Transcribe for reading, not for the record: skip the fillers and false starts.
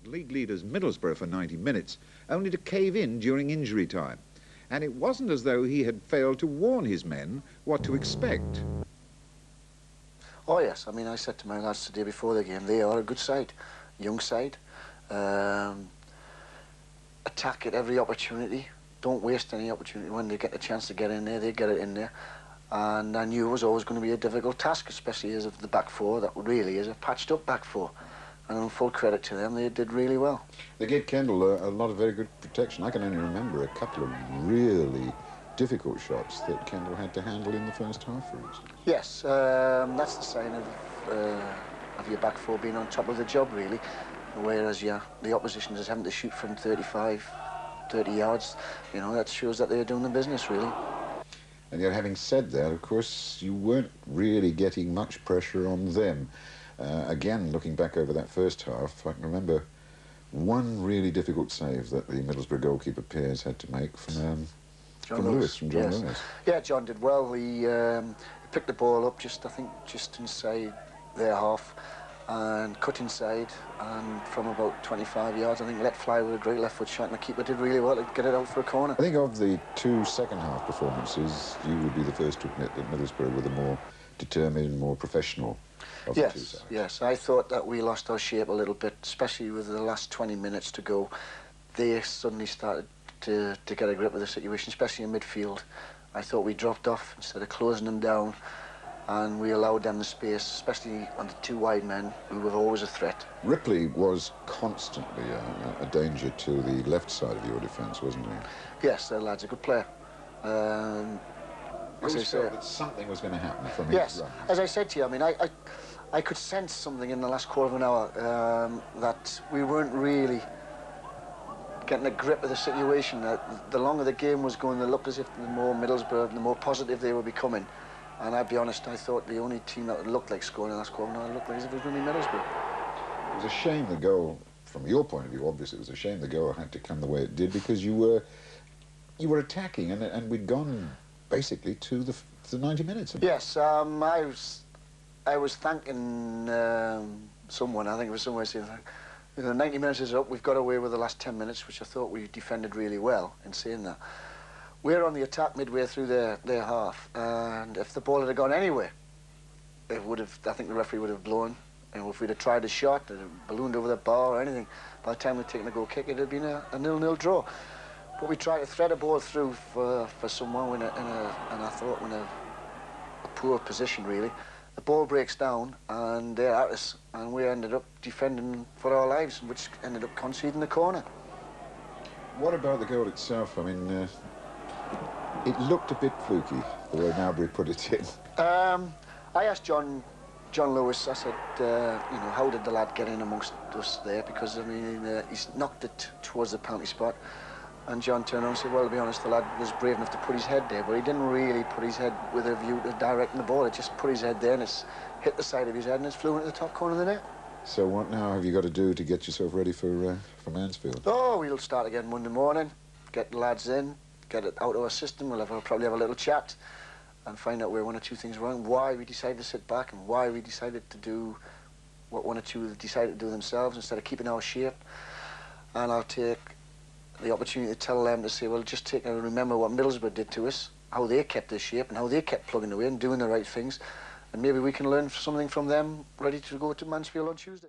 league leaders Middlesborough for 90 minutes, only to cave in during injury time. And it wasn't as though he had failed to warn his men what to expect. Oh yes, I mean, I said to my lads the day before the game, they are a good side, young side. Attack at every opportunity, don't waste any opportunity. When they get the chance to get in there, they get it in there. And I knew it was always going to be a difficult task, especially as of the back four, that really is a patched up back four. And on full credit to them, they did really well. They gave Kendall a lot of very good protection. I can only remember a couple of really difficult shots that Kendall had to handle in the first half, for instance. Yes, that's the sign of your back four being on top of the job, really. Whereas the opposition is having to shoot from 35, 30 yards. You know, that shows that they're doing the business, really. And yet, having said that, of course, you weren't really getting much pressure on them. Again, looking back over that first half, I can remember one really difficult save that the Middlesbrough goalkeeper Pears had to make from John Lewis. Yeah, John did well. He picked the ball up I think, just inside their half and cut inside, and from about 25 yards, I think, let fly with a great left foot shot, and the keeper did really well to get it out for a corner. I think of the two second-half performances, you would be the first to admit that Middlesbrough were the more determined, more professional of the two sides. Yes, I thought that we lost our shape a little bit, especially with the last 20 minutes to go. They suddenly started to get a grip of the situation, especially in midfield. I thought we dropped off instead of closing them down, and we allowed them the space, especially on the two wide men, who were always a threat. Ripley was constantly a danger to the left side of your defence, wasn't he? Yes, that lad's a good player. As I said, that something was going to happen from his run. As I said to you, I mean, I could sense something in the last quarter of an hour that we weren't really getting a grip of the situation. That the longer the game was going, it looked as if the more Middlesbrough, the more positive they were becoming. And I'll be honest, I thought the only team that looked like scoring in the last quarter of an hour looked like as if it was going to be Middlesbrough. It was a shame the goal, from your point of view, obviously, it was a shame the goal had to come the way it did, because you were attacking, and we'd gone basically to the 90 minutes. Yes, I was thanking someone. I think it was someone saying, the 90 minutes is up, we've got away with the last 10 minutes, which I thought we defended really well in saying that. We're on the attack midway through their half, and if the ball had gone anywhere, I think the referee would have blown. And if we'd have tried a shot, it ballooned over the bar or anything, by the time we'd taken the goal kick, it would have been a 0-0 draw. But we tried to thread a ball through for someone and I thought in a poor position, really. The ball breaks down, and they're at us, and we ended up defending for our lives, which ended up conceding the corner. What about the goal itself? I mean, it looked a bit fluky, the way Mowbray put it in. I asked John Lewis, I said, you know, how did the lad get in amongst us there? Because, I mean, he's knocked it towards the penalty spot. And John turned around and said, well, to be honest, the lad was brave enough to put his head there, but he didn't really put his head with a view to directing the ball. It just put his head there, and it's hit the side of his head, and it's flew into the top corner of the net. So what now have you got to do to get yourself ready for Mansfield? Oh, we'll start again Monday morning, get the lads in, get it out of our system. We'll probably have a little chat and find out where one or two things were wrong, why we decided to sit back, and why we decided to do what one or two decided to do themselves instead of keeping our shape. And I'll take the opportunity to tell them to say, well, just take and remember what Middlesbrough did to us, how they kept their shape and how they kept plugging away and doing the right things, and maybe we can learn something from them ready to go to Mansfield on Tuesday.